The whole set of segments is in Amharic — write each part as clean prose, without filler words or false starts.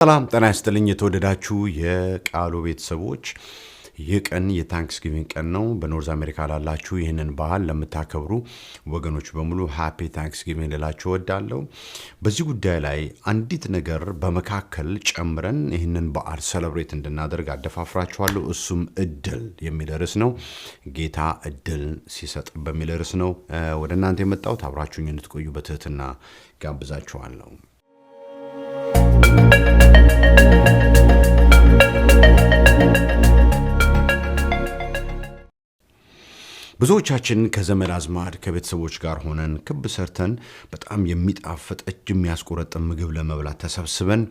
ሰላም ጤና ይስጥልኝ የተወደዳችሁ የቃሉ ቤተሰቦች ይህ ቀን የታንክስጊቪንግ ቀን ነው። በኖርዝ አሜሪካ ላላችሁ ይህንን በዓል ለምታከብሩ ወገኖች በሙሉ ሃፒ ታንክስጊቪንግ ልላችሁ እወዳለሁ። በዚህ ጉዳይ ላይ አንዲት ነገር በመካከል ጨምረን ይህንን በዓል ሴሌብሬት እንድናደርግ አደፋፍራችኋለሁ። እሱም እድል የሚል ርዕስ ነው። ጌታ እድል ሲሰጥ በሚል ርዕስ ነው ወደ እናንተ የመጣሁት። አብራችሁኝ እንድትቆዩ በትህትና ጋብዛችኋለሁ። ብዙዎቻችን ከዘመድ አዝማድ ከቤተሰቦች ጋር ሆነን ክብ ሰርተን በጣም የሚጣፍጥ እጅ የሚያስቆረጥም ምግብ ለመብላት ተሰብስበን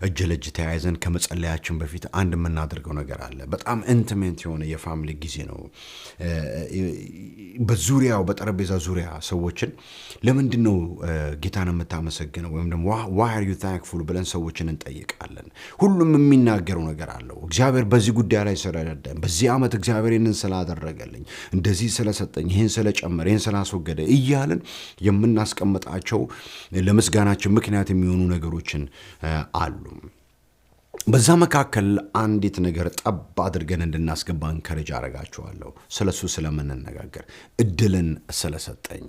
እጅ ለእጅ ተያይዘን ከመጸለያችን በፊት አንድ የምናደርገው ነገር አለ። በጣም ኢንቲሜት የሆነ የፋሚሊ ጊዜ ነው። በዙሪያው በጠረጴዛ ዙሪያ ሰዎችን ለምንድን ነው ጌታን የምታመሰግነው ወይም ደግሞ why are you thankful ብለን ሰዎችን እንጠይቃለን። ሁሉም የሚናገረው ነገር አለው። እግዚአብሔር በዚህ ጉዳይ ላይ ስለረዳኝ፣ በዚህ ዓመት እግዚአብሔር ይህንን ስላደረገልኝ፣ እንደዚህ ስለሰጠኝ፣ ይህን ስለጨመረ፣ ይህን ስላስወገደ እያልን የምናስቀምጣቸው ለምስጋናችን ምክንያት የሚሆኑ ነገሮችን አሉ። በዛ መካከል አንዲት ነገር ጠብ አድርገን እንድናስገባ እንከረጅ አረጋችኋለሁ። ስለሱ ስለምንነጋገር እድልን ስለሰጠኝ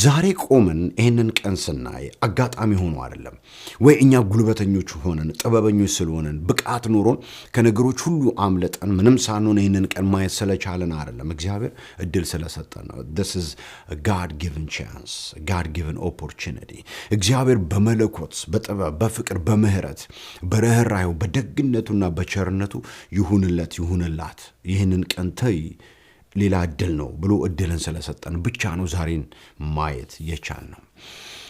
ዛሬ ቆመን ይህንን ቀን ስናይ አጋጣሚ ሆኖ አይደለም ወይ እኛ ጉልበተኞች ሆነን ጥበበኞች ስለሆነን ብቃት ኖሮን ከነገሮች ሁሉ አምለጠን ምንም ሳንሆን ይህንን ቀን ማየት ስለቻለን አይደለም። እግዚአብሔር እድል ስለሰጠን ነው። this is a God given chance, God given opportunity። እግዚአብሔር በመለኮት በጥበብ በፍቅር በምህረት በርህራሄው በደግነቱና በቸርነቱ ይሁንላት ይህንን ቀን ተይ ሌላ እድል ነው ብሎ እድልን ስለሰጠን ብቻ ነው ዛሬን ማየት የቻልነው።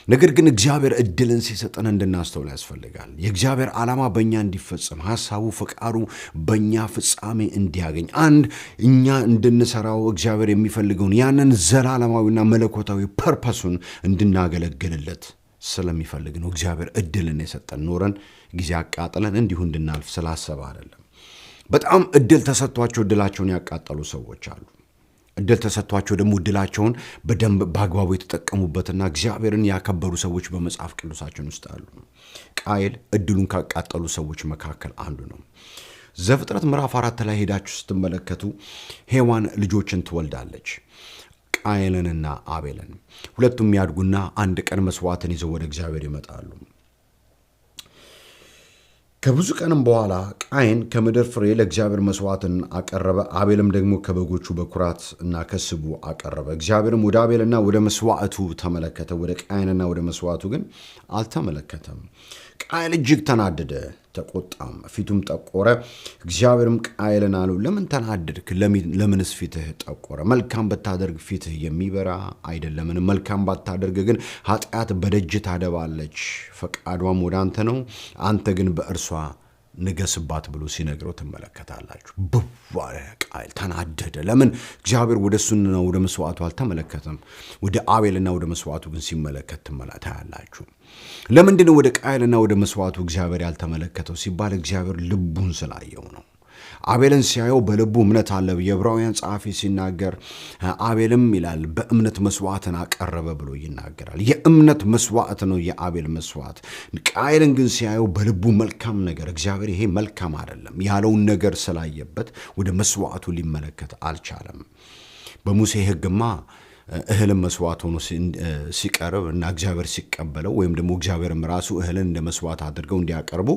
ነገር ግን እግዚአብሔር እድልን ሲሰጠን እንድናስተውል ያስፈልጋል። የእግዚአብሔር ዓላማ በእኛ እንዲፈጸም፣ ሐሳቡ ፈቃዱ በእኛ ፍጻሜ እንዲያገኝ፣ አንድ እኛ እንድንሰራው እግዚአብሔር የሚፈልገውን ያንን ዘላለማዊና መለኮታዊ ፐርፐሱን እንድናገለግልለት ስለሚፈልግ ነው። እግዚአብሔር እድልን የሰጠን ኖረን ጊዜ አቃጥለን እንዲሁ እንድናልፍ ስላሰበ አይደለም። በጣም እድል ተሰጥቷቸው እድላቸውን ያቃጠሉ ሰዎች አሉ። እድል ተሰጥቷቸው ደግሞ እድላቸውን በደንብ በአግባቡ የተጠቀሙበትና እግዚአብሔርን ያከበሩ ሰዎች በመጽሐፍ ቅዱሳችን ውስጥ አሉ። ቃየል እድሉን ካቃጠሉ ሰዎች መካከል አንዱ ነው። ዘፍጥረት ምዕራፍ 4 ላይ ሄዳችሁ ስትመለከቱ ሔዋን ልጆችን ትወልዳለች፣ ቃየልንና አቤልን። ሁለቱም ያድጉና አንድ ቀን መስዋዕትን ይዘው ወደ እግዚአብሔር ይመጣሉ። ከብዙ ቀንም በኋላ ቃየን ከምድር ፍሬ ለእግዚአብሔር መስዋዕትን አቀረበ፣ አቤልም ደግሞ ከበጎቹ በኩራት እና ከስቡ አቀረበ። እግዚአብሔርም ወደ አቤልና ወደ መስዋዕቱ ተመለከተ፣ ወደ ቃየንና ወደ መስዋዕቱ ግን አልተመለከተም። ቃየል እጅግ ተናደደ፣ ተቆጣም፣ ፊቱም ጠቆረ። እግዚአብሔርም ቃየልን አለው፣ ለምን ተናደድክ? ለምንስ ፊትህ ጠቆረ? መልካም ብታደርግ ፊትህ የሚበራ አይደለምን? መልካም ባታደርግ ግን ኃጢአት በደጅ ታደባለች፣ ፈቃዷም ወደ አንተ ነው፣ አንተ ግን በእርሷ ንገስባት ብሎ ሲነግረው ትመለከታላችሁ። በዋለ ቃየል ተናደደ። ለምን? እግዚአብሔር ወደ እሱና ወደ መስዋዕቱ አልተመለከተም። ወደ አቤልና ወደ መስዋዕቱ ግን ሲመለከት ትመለከታላችሁ። ለምንድን ነው ወደ ቃየልና ወደ መስዋዕቱ እግዚአብሔር ያልተመለከተው ሲባል እግዚአብሔር ልቡን ስላየው ነው። አቤልን ሲያየው በልቡ እምነት አለ። የዕብራውያን ጸሐፊ ሲናገር አቤልም ይላል በእምነት መስዋዕትን አቀረበ ብሎ ይናገራል። የእምነት መስዋዕት ነው የአቤል መስዋዕት። ቃየልን ግን ሲያየው በልቡ መልካም ነገር እግዚአብሔር ይሄ መልካም አይደለም ያለውን ነገር ስላየበት ወደ መስዋዕቱ ሊመለከት አልቻለም። በሙሴ ሕግማ እህልም መስዋዕት ሆኖ ሲቀርብ እና እግዚአብሔር ሲቀበለው ወይም ደግሞ እግዚአብሔርም ራሱ እህልን እንደ መስዋዕት አድርገው እንዲያቀርቡ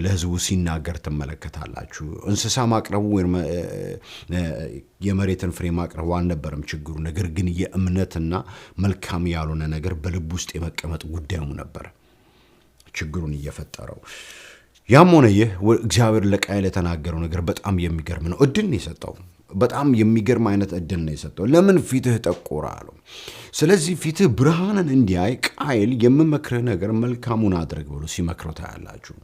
ለሕዝቡ ሲናገር ትመለከታላችሁ። እንስሳ ማቅረቡ ወይም የመሬትን ፍሬ ማቅረቡ አልነበረም ችግሩ። ነገር ግን የእምነትና መልካም ያልሆነ ነገር በልብ ውስጥ የመቀመጥ ጉዳዩ ነበር ችግሩን እየፈጠረው። ያም ሆነ ይህ እግዚአብሔር ለቃየል የተናገረው ነገር በጣም የሚገርም ነው። እድል ነው የሰጠው። በጣም የሚገርም አይነት እድል ነው የሰጠው። ለምን ፊትህ ጠቆረ አለው። ስለዚህ ፊትህ ብርሃንን እንዲያይ ቃየል የምመክርህ ነገር መልካሙን አድርግ ብሎ ሲመክረው ታያላችሁ።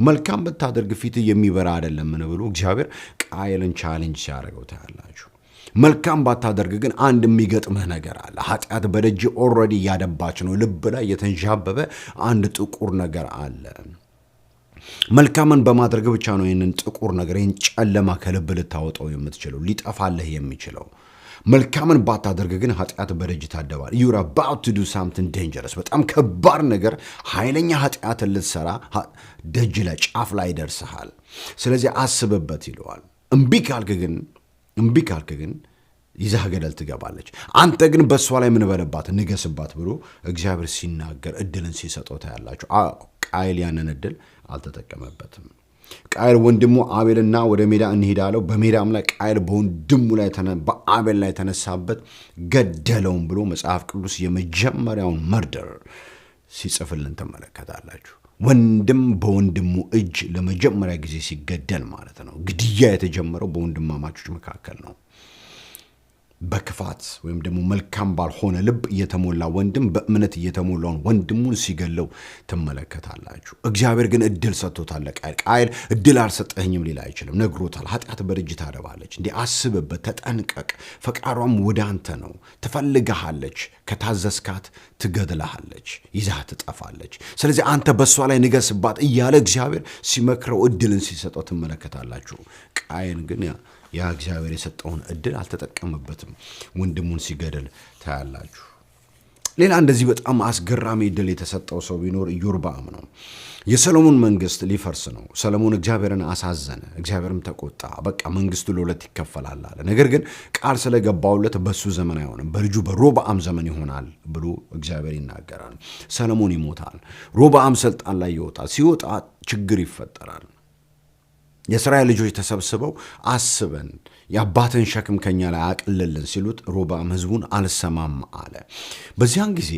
መልካም ብታደርግ ፊትህ የሚበራ አይደለምን ብሎ እግዚአብሔር ቃየልን ቻሌንጅ ሲያደርገው ታያላችሁ። መልካም ባታደርግ ግን አንድ የሚገጥምህ ነገር አለ። ኃጢአት በደጅ ኦልሬዲ እያደባች ነው። ልብ ላይ የተንዣበበ አንድ ጥቁር ነገር አለ። መልካምን በማድረግ ብቻ ነው ይህንን ጥቁር ነገር ይህን ጨለማ ከልብ ልታወጣው የምትችለው ሊጠፋልህ የሚችለው። መልካምን ባታደርግ ግን ኃጢአት በደጅ ታደባል። you're about to do something dangerous በጣም ከባድ ነገር ኃይለኛ ኃጢአትን ልትሰራ ደጅ ላይ ጫፍ ላይ ደርሰሃል። ስለዚህ አስብበት ይለዋል። እምቢ ካልክ ግን ይዛህ ገደል ትገባለች። አንተ ግን በሷ ላይ ምን በለባት ንገስባት ብሎ እግዚአብሔር ሲናገር እድልን ሲሰጠው ታያላችሁ። ቃየል ያንን እድል አልተጠቀመበትም። ቃየል ወንድሙ አቤልና ወደ ሜዳ እንሄዳለው በሜዳም ላይ ቃየል በወንድሙ ላይ በአቤል ላይ ተነሳበት ገደለውም ብሎ መጽሐፍ ቅዱስ የመጀመሪያውን መርደር ሲጽፍልን ተመለከታላችሁ። ወንድም በወንድሙ እጅ ለመጀመሪያ ጊዜ ሲገደል ማለት ነው። ግድያ የተጀመረው በወንድማማቾች መካከል ነው። በክፋት ወይም ደግሞ መልካም ባልሆነ ልብ እየተሞላ ወንድም በእምነት እየተሞላውን ወንድሙን ሲገለው ተመለከታላችሁ። እግዚአብሔር ግን እድል ሰጥቶታል። ቃየል እድል አልሰጠኝም ሊል አይችልም። ነግሮታል። ኃጢአት በደጅ ታደባለች። እንዴ አስብበት፣ ተጠንቀቅ። ፈቃዷም ወደ አንተ ነው። ትፈልግሃለች። ከታዘዝካት ትገድልሃለች፣ ይዛህ ትጠፋለች። ስለዚህ አንተ በሷ ላይ ንገስባት እያለ እግዚአብሔር ሲመክረው እድልን ሲሰጠው ተመለከታላችሁ። ቃየል ግን ያ እግዚአብሔር የሰጠውን እድል አልተጠቀመበትም። ወንድሙን ሲገድል ታያላችሁ። ሌላ እንደዚህ በጣም አስገራሚ እድል የተሰጠው ሰው ቢኖር ኢዮርብዓም ነው። የሰሎሞን መንግስት ሊፈርስ ነው። ሰሎሞን እግዚአብሔርን አሳዘነ። እግዚአብሔርም ተቆጣ። በቃ መንግስቱ ለሁለት ይከፈላል አለ። ነገር ግን ቃል ስለገባውለት በሱ ዘመን አይሆንም፣ በልጁ በሮብዓም ዘመን ይሆናል ብሎ እግዚአብሔር ይናገራል። ሰሎሞን ይሞታል። ሮብዓም ስልጣን ላይ ይወጣል። ሲወጣ ችግር ይፈጠራል። የእስራኤል ልጆች ተሰብስበው አስበን የአባትን ሸክም ከኛ ላይ አቅልልን ሲሉት ሮብዓም ህዝቡን አልሰማም አለ። በዚያን ጊዜ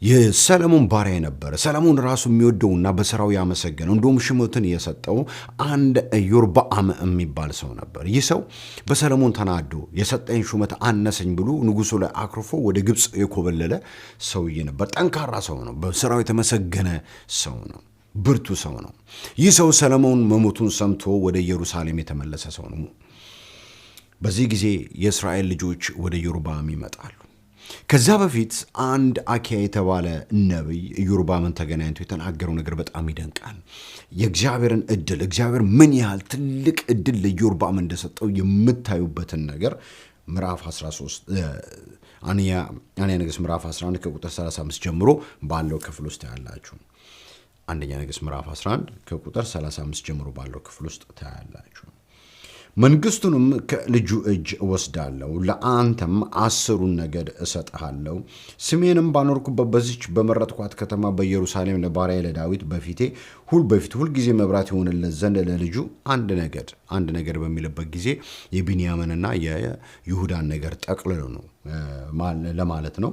የሰሎሞን ባሪያ ነበረ። ሰሎሞን ራሱ የሚወደውና በስራው ያመሰገነው እንደውም ሽሞትን የሰጠው አንድ ኢዮርብዓም የሚባል ሰው ነበር። ይህ ሰው በሰሎሞን ተናዶ የሰጠኝ ሹመት አነሰኝ ብሎ ንጉሱ ላይ አክርፎ ወደ ግብፅ የኮበለለ ሰውዬ ነበር። ጠንካራ ሰው ነው። በስራው የተመሰገነ ሰው ነው። ብርቱ ሰው ነው። ይህ ሰው ሰሎሞን መሞቱን ሰምቶ ወደ ኢየሩሳሌም የተመለሰ ሰው ነው። በዚህ ጊዜ የእስራኤል ልጆች ወደ ኢዮርብዓም ይመጣሉ። ከዛ በፊት አንድ አኪያ የተባለ ነቢይ ኢዮርብዓምን ተገናኝቶ የተናገረው ነገር በጣም ይደንቃል። የእግዚአብሔርን እድል እግዚአብሔር ምን ያህል ትልቅ እድል ለኢዮርብዓም እንደሰጠው የምታዩበትን ነገር ምዕራፍ 13 አንያ ነገሥት ምዕራፍ 11 ከቁጥር 35 ጀምሮ ባለው ክፍል ውስጥ ያላችሁ አንደኛ ነገሥት ምዕራፍ 11 ከቁጥር 35 ጀምሮ ባለው ክፍል ውስጥ ታያላችሁ። መንግስቱንም ከልጁ እጅ ወስዳለሁ፣ ለአንተም 10 ነገድ እሰጥሃለሁ። ስሜንም ባኖርኩበት በዚች በመረጥኳት ከተማ በኢየሩሳሌም ለባሪያዬ ለዳዊት በፊት ሁል ጊዜ መብራት ይሆንለት ዘንድ ለልጁ አንድ ነገድ በሚልበት ጊዜ የቢንያምንና የይሁዳን ነገድ ጠቅልሎ ነው ለማለት ነው።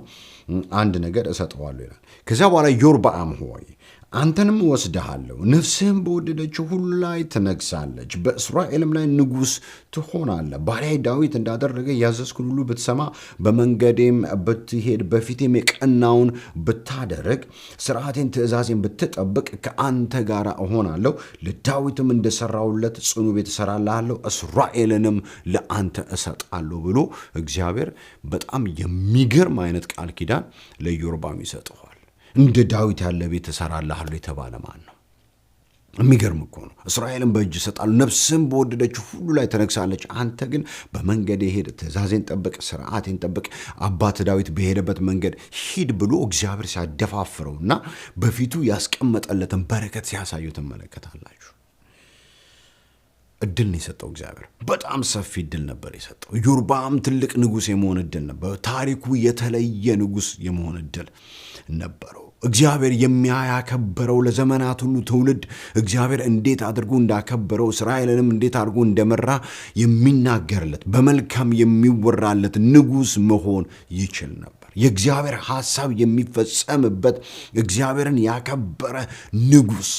አንድ ነገድ እሰጠዋለሁ ይላል። ከዛ በኋላ ኢዮርብዓም ሆይ አንተንም ወስደሃለሁ፣ ነፍስህም በወደደችው ሁሉ ላይ ትነግሳለች፣ በእስራኤልም ላይ ንጉሥ ትሆናለህ። ባሪያዬ ዳዊት እንዳደረገ ያዘዝኩን ሁሉ ብትሰማ፣ በመንገዴም ብትሄድ፣ በፊቴም የቀናውን ብታደርግ፣ ሥርዓቴን ትእዛዜን ብትጠብቅ ከአንተ ጋር እሆናለሁ፣ ለዳዊትም እንደሠራሁለት ጽኑ ቤት እሠራልሃለሁ፣ እስራኤልንም ለአንተ እሰጣለሁ ብሎ እግዚአብሔር በጣም የሚገርም አይነት ቃል ኪዳን ለኢዮርብዓም ይሰጠዋል። እንደ ዳዊት ያለ ቤት እሠራልሃለሁ የተባለ ማን ነው? የሚገርም እኮ ነው። እስራኤልን በእጅ እሰጣለሁ፣ ነፍስም በወደደችው ሁሉ ላይ ተነግሳለች። አንተ ግን በመንገዴ ሄድ፣ ትእዛዜን ጠብቅ፣ ሥርዓቴን ጠብቅ፣ አባት ዳዊት በሄደበት መንገድ ሂድ ብሎ እግዚአብሔር ሲያደፋፍረውና በፊቱ ያስቀመጠለትን በረከት ሲያሳየው ትመለከታላችሁ። እድል ነው የሰጠው እግዚአብሔር። በጣም ሰፊ እድል ነበር የሰጠው። ኢዮርብዓም ትልቅ ንጉሥ የመሆን እድል ነበር። ታሪኩ የተለየ ንጉሥ የመሆን እድል ነበረው። እግዚአብሔር የሚያከበረው ለዘመናት ሁሉ ትውልድ እግዚአብሔር እንዴት አድርጎ እንዳከበረው እስራኤልንም እንዴት አድርጎ እንደመራ የሚናገርለት በመልካም የሚወራለት ንጉሥ መሆን ይችል ነበር። የእግዚአብሔር ሐሳብ የሚፈጸምበት እግዚአብሔርን ያከበረ ንጉሥ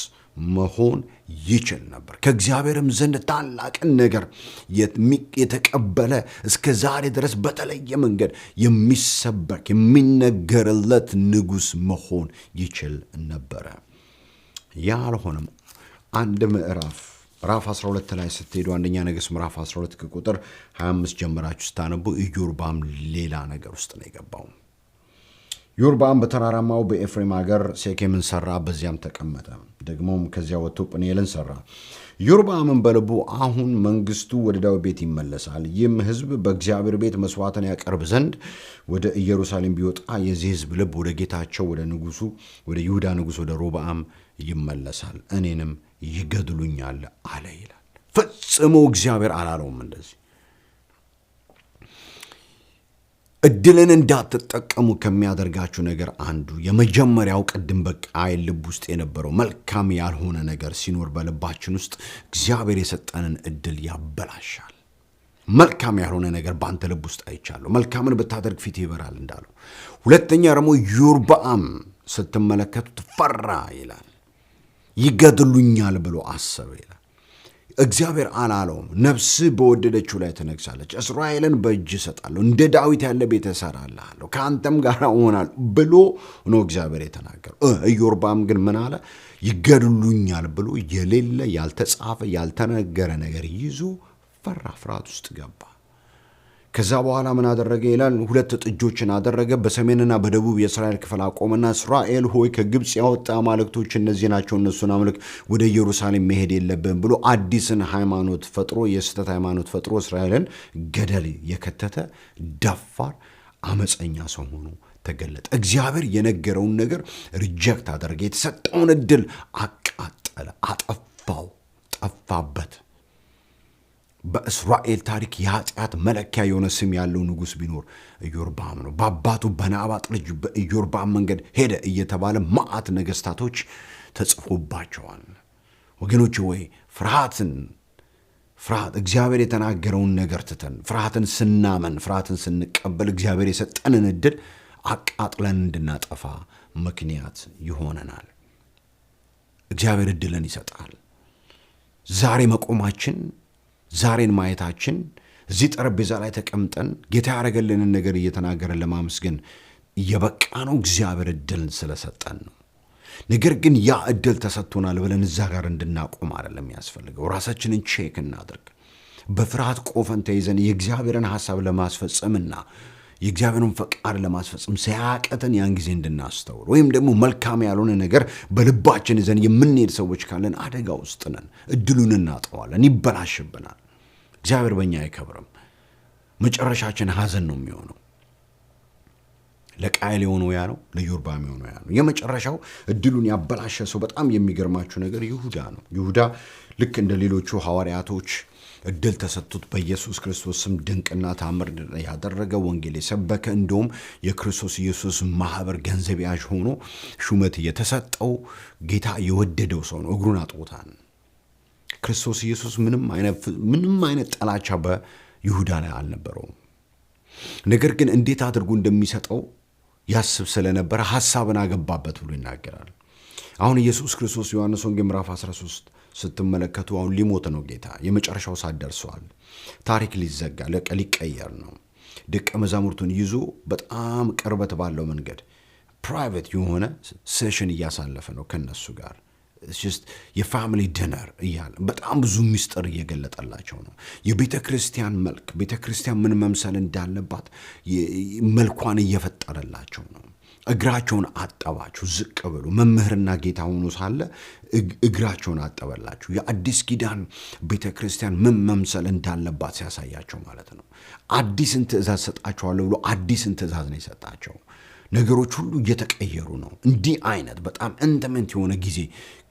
መሆን ይችል ነበር። ከእግዚአብሔርም ዘንድ ታላቅን ነገር የተቀበለ እስከ ዛሬ ድረስ በተለየ መንገድ የሚሰበክ የሚነገርለት ንጉሥ መሆን ይችል ነበረ። ያልሆነም አንድ ምዕራፍ 12 ላይ ስትሄዱ አንደኛ ነገሥት ምዕራፍ 12 ከቁጥር 25 ጀምራችሁ ስታነቡ ኢዮርብዓም ሌላ ነገር ውስጥ ነው የገባው። ኢዮርብዓም በተራራማው በኤፍሬም ሀገር ሴኬምን ሠራ፣ በዚያም ተቀመጠ። ደግሞም ከዚያ ወጥቶ ጵኒኤልን ሠራ። ኢዮርብዓምን በልቡ አሁን መንግሥቱ ወደ ዳዊት ቤት ይመለሳል፣ ይህም ሕዝብ በእግዚአብሔር ቤት መሥዋዕትን ያቀርብ ዘንድ ወደ ኢየሩሳሌም ቢወጣ የዚህ ሕዝብ ልብ ወደ ጌታቸው ወደ ንጉሡ ወደ ይሁዳ ንጉሥ ወደ ሮብዓም ይመለሳል፣ እኔንም ይገድሉኛል አለ ይላል። ፈጽሞ እግዚአብሔር አላለውም እንደዚህ። እድልን እንዳትጠቀሙ ከሚያደርጋችሁ ነገር አንዱ የመጀመሪያው ቅድም በቃየል ልብ ውስጥ የነበረው መልካም ያልሆነ ነገር ሲኖር በልባችን ውስጥ እግዚአብሔር የሰጠንን እድል ያበላሻል። መልካም ያልሆነ ነገር በአንተ ልብ ውስጥ አይቻለሁ። መልካምን ብታደርግ ፊት ይበራል እንዳለው። ሁለተኛ ደግሞ ኢዮርብዓም ስትመለከቱት ፈራ ይላል። ይገድሉኛል ብሎ አሰበ ይላል። እግዚአብሔር አላለውም ነፍስ በወደደችው ላይ ትነግሳለች፣ እስራኤልን በእጅ እሰጣለሁ፣ እንደ ዳዊት ያለ ቤት እሰራልሃለሁ፣ ከአንተም ጋር እሆናለሁ ብሎ ነው እግዚአብሔር የተናገረው። ኢዮርብዓም ግን ምን አለ? ይገድሉኛል ብሎ የሌለ ያልተጻፈ ያልተነገረ ነገር ይዞ ፈራ፣ ፍርሃት ውስጥ ገባ። ከዛ በኋላ ምን አደረገ ይላል? 2 ጥጆችን አደረገ፣ በሰሜንና በደቡብ የእስራኤል ክፍል አቆመና እስራኤል ሆይ ከግብፅ ያወጣ አማልክቶች እነዚህ ናቸው፣ እነሱን አምልክ፣ ወደ ኢየሩሳሌም መሄድ የለብህም ብሎ አዲስን ሃይማኖት ፈጥሮ የስህተት ሃይማኖት ፈጥሮ እስራኤልን ገደል የከተተ ደፋር አመፀኛ ሰው ሆኖ ተገለጠ። እግዚአብሔር የነገረውን ነገር ሪጀክት አደረገ። የተሰጠውን እድል አቃጠለ፣ አጠፋው፣ ጠፋበት። በእስራኤል ታሪክ የኃጢአት መለኪያ የሆነ ስም ያለው ንጉሥ ቢኖር ኢዮርብዓም ነው። በአባቱ በናባጥ ልጅ በኢዮርብዓም መንገድ ሄደ እየተባለ መዓት ነገሥታቶች ተጽፎባቸዋል። ወገኖች ወይ ፍርሃት እግዚአብሔር የተናገረውን ነገር ትተን ፍርሃትን ስናመን ፍርሃትን ስንቀበል እግዚአብሔር የሰጠንን እድል አቃጥለን እንድናጠፋ ምክንያት ይሆነናል። እግዚአብሔር እድልን ይሰጣል። ዛሬ መቆማችን ዛሬን ማየታችን እዚህ ጠረጴዛ ላይ ተቀምጠን ጌታ ያደረገልንን ነገር እየተናገረን ለማመስገን እየበቃ ነው እግዚአብሔር እድልን ስለሰጠን ነው። ነገር ግን ያ እድል ተሰጥቶናል ብለን እዛ ጋር እንድናቆም አይደለም ያስፈልገው። ራሳችንን ቼክ እናድርግ። በፍርሃት ቆፈን ተይዘን የእግዚአብሔርን ሐሳብ ለማስፈጸምና የእግዚአብሔርን ፈቃድ ለማስፈጸም ሲያቀተን ያን ጊዜ እንድናስተውል ወይም ደግሞ መልካም ያልሆነ ነገር በልባችን ይዘን የምንሄድ ሰዎች ካለን አደጋ ውስጥ ነን። እድሉን እናጠዋለን፣ ይበላሽብናል። እግዚአብሔር በእኛ አይከብርም። መጨረሻችን ሐዘን ነው የሚሆነው። ለቃየል የሆነው ያ ነው፣ ለኢዮርብዓም የሆነው ያ ነው። የመጨረሻው እድሉን ያበላሸ ሰው በጣም የሚገርማችሁ ነገር ይሁዳ ነው። ይሁዳ ልክ እንደ ሌሎቹ ሐዋርያቶች እድል ተሰጥቶት በኢየሱስ ክርስቶስ ስም ድንቅና ታምር ያደረገ ወንጌል የሰበከ እንደውም የክርስቶስ ኢየሱስ ማህበር ገንዘብ ያዥ ሆኖ ሹመት የተሰጠው ጌታ የወደደው ሰው ነው። እግሩን አጥቦታል። ክርስቶስ ኢየሱስ ምንም አይነት ጠላቻ በይሁዳ ላይ አልነበረውም። ነገር ግን እንዴት አድርጎ እንደሚሰጠው ያስብ ስለነበረ ሐሳብን አገባበት ብሎ ይናገራል። አሁን ኢየሱስ ክርስቶስ ዮሐንስ ወንጌል ምዕራፍ 13 ስትመለከቱ አሁን ሊሞት ነው ጌታ። የመጨረሻው ሰዓት ደርሷል። ታሪክ ሊዘጋ ሊቀየር ነው። ደቀ መዛሙርቱን ይዞ በጣም ቅርበት ባለው መንገድ ፕራይቬት የሆነ ሴሽን እያሳለፈ ነው ከነሱ ጋር። የፋሚሊ ዲነር እያለ በጣም ብዙ ምስጢር እየገለጠላቸው ነው። የቤተ ክርስቲያን መልክ፣ ቤተ ክርስቲያን ምን መምሰል እንዳለባት መልኳን እየፈጠረላቸው ነው። እግራቸውን አጠባቸው፣ ዝቅ ብሎ መምህርና ጌታ ሆኖ ሳለ እግራቸውን አጠበላቸው። የአዲስ ኪዳን ቤተ ክርስቲያን ምን መምሰል እንዳለባት ሲያሳያቸው ማለት ነው። አዲስን ትእዛዝ ሰጣቸዋለሁ ብሎ አዲስን ትእዛዝ ነው የሰጣቸው። ነገሮች ሁሉ እየተቀየሩ ነው። እንዲህ አይነት በጣም ኢንቲሜት የሆነ ጊዜ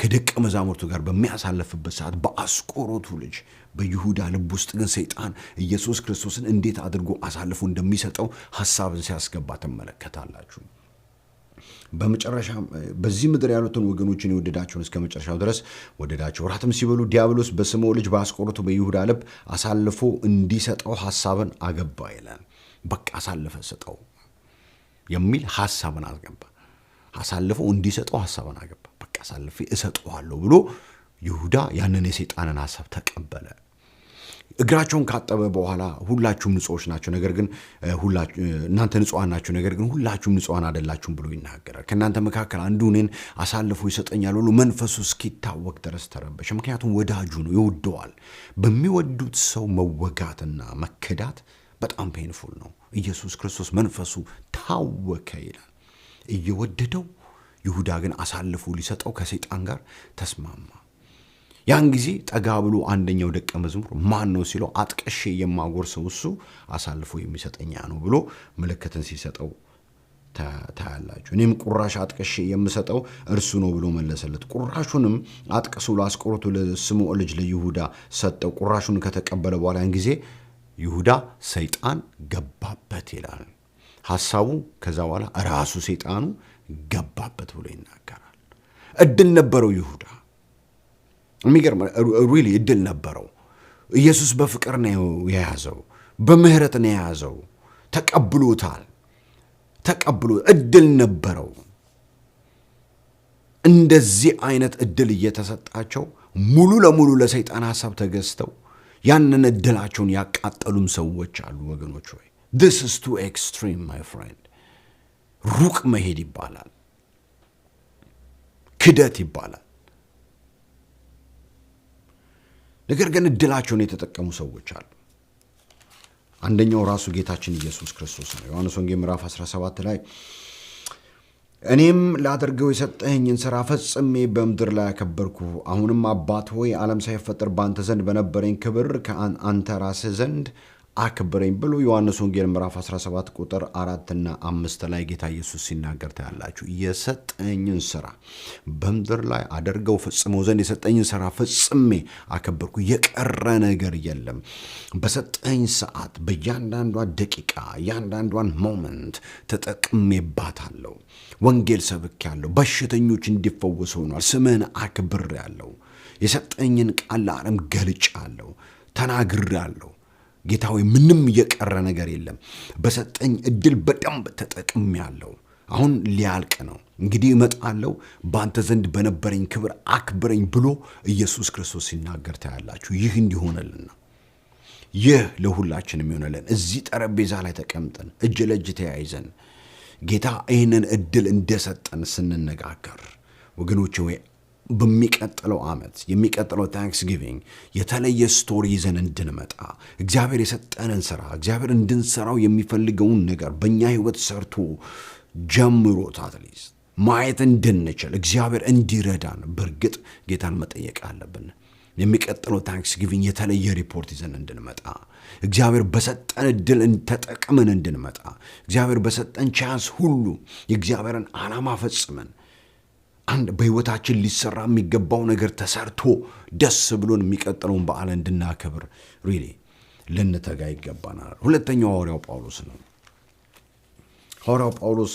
ከደቀ መዛሙርቱ ጋር በሚያሳልፍበት ሰዓት በአስቆሮቱ ልጅ በይሁዳ ልብ ውስጥ ግን ሰይጣን ኢየሱስ ክርስቶስን እንዴት አድርጎ አሳልፎ እንደሚሰጠው ሐሳብን ሲያስገባ ትመለከታላችሁ። በመጨረሻ በዚህ ምድር ያሉትን ወገኖችን የወደዳቸውን እስከ መጨረሻው ድረስ ወደዳቸው። ራትም ሲበሉ ዲያብሎስ በስምዖን ልጅ በአስቆሮቱ በይሁዳ ልብ አሳልፎ እንዲሰጠው ሐሳብን አገባ ይላል። በቃ አሳልፈ ሰጠው የሚል ሐሳብን አገባ። አሳልፎ እንዲሰጠው ሐሳብን አገባ። በቃ አሳልፌ እሰጠዋለሁ ብሎ ይሁዳ ያንን የሰይጣንን ሐሳብ ተቀበለ። እግራቸውን ካጠበ በኋላ ሁላችሁም ንጹዎች ናቸው፣ ነገር ግን እናንተ ንጹሃን ናቸው፣ ነገር ግን ሁላችሁም ንጹሃን አይደላችሁም ብሎ ይናገራል። ከእናንተ መካከል አንዱ እኔን አሳልፎ ይሰጠኛል ብሎ መንፈሱ እስኪታወቅ ድረስ ተረበሸ። ምክንያቱም ወዳጁ ነው፣ ይወደዋል። በሚወዱት ሰው መወጋትና መከዳት በጣም ፔንፉል ነው። ኢየሱስ ክርስቶስ መንፈሱ ታወከ ይላል። እየወደደው ይሁዳ ግን አሳልፎ ሊሰጠው ከሰይጣን ጋር ተስማማ። ያን ጊዜ ጠጋ ብሎ አንደኛው ደቀ መዝሙር ማን ነው ሲለው አጥቀሼ የማጎርሰው እሱ አሳልፎ የሚሰጠኛ ነው ብሎ ምልክትን ሲሰጠው ታያላችሁ። እኔም ቁራሽ አጥቀሼ የምሰጠው እርሱ ነው ብሎ መለሰለት። ቁራሹንም አጥቀሱ ለአስቆሮቱ ለስምዖን ልጅ ለይሁዳ ሰጠው። ቁራሹን ከተቀበለ በኋላ ያን ጊዜ ይሁዳ ሰይጣን ገባበት ይላል ሐሳቡ። ከዛ በኋላ ራሱ ሰይጣኑ ገባበት ብሎ ይናገራል። እድል ነበረው ይሁዳ። የሚገርም ሪሊ እድል ነበረው። ኢየሱስ በፍቅር ነው የያዘው፣ በምህረት ነው የያዘው። ተቀብሎታል። እድል ነበረው። እንደዚህ አይነት እድል እየተሰጣቸው ሙሉ ለሙሉ ለሰይጣን ሐሳብ ተገዝተው ያንን እድላቸውን ያቃጠሉም ሰዎች አሉ ወገኖች ሆይ። this is too extreme my friend። ሩቅ መሄድ ይባላል፣ ክደት ይባላል። ነገር ግን እድላቸውን የተጠቀሙ ሰዎች አሉ። አንደኛው ራሱ ጌታችን ኢየሱስ ክርስቶስ ነው። ዮሐንስ ወንጌል ምዕራፍ 17 ላይ እኔም ላደርገው የሰጠኸኝን ሥራ ፈጽሜ በምድር ላይ አከበርኩ። አሁንም አባት ሆይ ዓለም ሳይፈጠር በአንተ ዘንድ በነበረኝ ክብር ከአንተ ራስህ ዘንድ አክብረኝ ብሎ ዮሐንስ ወንጌል ምዕራፍ 17 ቁጥር 4 እና 5 ላይ ጌታ ኢየሱስ ሲናገር ታያላችሁ። የሰጠኝን ሥራ በምድር ላይ አደርገው ፈጽመው ዘንድ የሰጠኝን ሥራ ፈጽሜ አከበርኩ። የቀረ ነገር የለም። በሰጠኝ ሰዓት በእያንዳንዷ ደቂቃ እያንዳንዷን ሞመንት ተጠቅሜባታለሁ። ወንጌል ሰብኬያለሁ። በሽተኞች እንዲፈወሱ ሆኗል። ስምህን አክብሬያለሁ። የሰጠኝን ቃል ለዓለም ገልጫለሁ፣ ተናግሬያለሁ። ጌታ ሆይ ምንም የቀረ ነገር የለም። በሰጠኝ እድል በደንብ ተጠቅሜያለሁ። አሁን ሊያልቅ ነው። እንግዲህ እመጣለሁ፣ በአንተ ዘንድ በነበረኝ ክብር አክብረኝ ብሎ ኢየሱስ ክርስቶስ ሲናገር ታያላችሁ። ይህ እንዲሆነልን ነው። ይህ ለሁላችንም ይሆነልን። እዚህ ጠረጴዛ ላይ ተቀምጠን እጅ ለእጅ ተያይዘን ጌታ ይህንን እድል እንደሰጠን ስንነጋገር ወገኖቼ ወይ በሚቀጥለው ዓመት የሚቀጥለው ታንክስጊቪንግ የተለየ ስቶሪ ይዘን እንድንመጣ እግዚአብሔር የሰጠንን ሥራ እግዚአብሔር እንድንሰራው የሚፈልገውን ነገር በእኛ ሕይወት ሰርቶ ጀምሮት አትሊስት ማየት እንድንችል እግዚአብሔር እንዲረዳን በእርግጥ ጌታን መጠየቅ አለብን። የሚቀጥለው ታንክስጊቪንግ የተለየ ሪፖርት ይዘን እንድንመጣ እግዚአብሔር በሰጠን እድል ተጠቅመን እንድንመጣ እግዚአብሔር በሰጠን ቻንስ ሁሉ የእግዚአብሔርን ዓላማ ፈጽመን አንድ በሕይወታችን ሊሰራ የሚገባው ነገር ተሰርቶ ደስ ብሎን የሚቀጥለውን በዓል እንድናከብር ሪሊ ልንተጋ ይገባናል። ሁለተኛው ሐዋርያው ጳውሎስ ነው። ሐዋርያው ጳውሎስ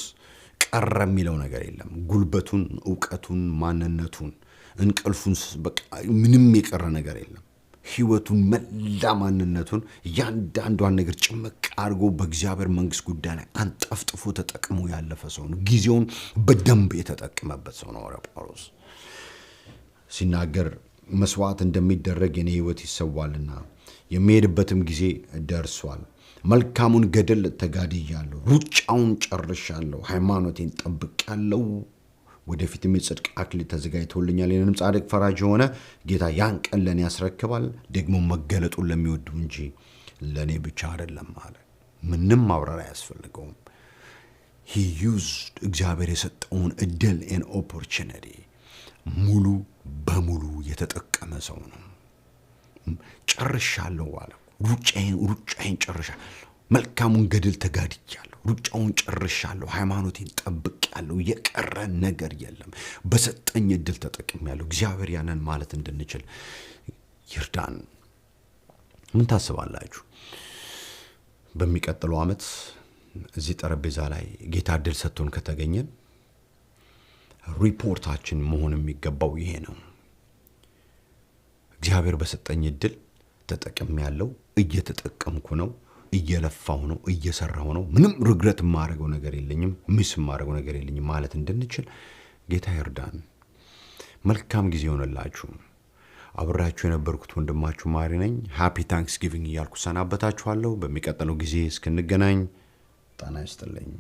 ቀረ የሚለው ነገር የለም። ጉልበቱን፣ ዕውቀቱን፣ ማንነቱን፣ እንቅልፉን በቃ ምንም የቀረ ነገር የለም። ሕይወቱን፣ መላ ማንነቱን፣ እያንዳንዷን ነገር ጭምቅ አድርጎ በእግዚአብሔር መንግሥት ጉዳይ ላይ አንጠፍጥፎ ተጠቅሞ ያለፈ ሰው ነው። ጊዜውን በደንብ የተጠቀመበት ሰው ነው። ሐዋርያው ጳውሎስ ሲናገር መስዋዕት እንደሚደረግ የኔ ሕይወት ይሰዋልና የሚሄድበትም ጊዜ ደርሷል። መልካሙን ገድል ተጋድያለሁ፣ ሩጫውን ጨርሻለሁ፣ ሃይማኖቴን ጠብቄያለሁ። ወደፊትም የጽድቅ አክሊል ተዘጋጅቶልኛል። ይህንንም ጻድቅ ፈራጅ የሆነ ጌታ ያን ቀን ለእኔ ያስረክባል፣ ደግሞ መገለጡን ለሚወዱ እንጂ ለእኔ ብቻ አይደለም አለ። ምንም ማብራሪያ አያስፈልገውም። he used እግዚአብሔር የሰጠውን እድል and opportunity ሙሉ በሙሉ የተጠቀመ ሰው ነው። ጨርሻለሁ አለ። ሩጫዬን ጨርሻለሁ፣ መልካሙን ገድል ተጋድያለሁ፣ ሩጫውን ጨርሻለሁ፣ ሃይማኖቴን ጠብቄያለሁ፣ የቀረ ነገር የለም፣ በሰጠኝ እድል ተጠቅሜያለሁ። እግዚአብሔር ያንን ማለት እንድንችል ይርዳን። ምን ታስባላችሁ? በሚቀጥለው ዓመት እዚህ ጠረጴዛ ላይ ጌታ እድል ሰጥቶን ከተገኘን ሪፖርታችን መሆን የሚገባው ይሄ ነው። እግዚአብሔር በሰጠኝ እድል ተጠቅሜያለሁ፣ እየተጠቀምኩ ነው፣ እየለፋሁ ነው፣ እየሰራሁ ነው፣ ምንም ሪግሬት የማደርገው ነገር የለኝም፣ ሚስ የማደርገው ነገር የለኝም ማለት እንድንችል ጌታ ይርዳን። መልካም ጊዜ ይሆንላችሁ። አብራችሁ የነበርኩት ወንድማችሁ ማሪ ነኝ። ሃፒ ታንክስጊቪንግ እያልኩ ሰናበታችኋለሁ። በሚቀጥለው ጊዜ እስክንገናኝ ጤና ይስጥልኝ።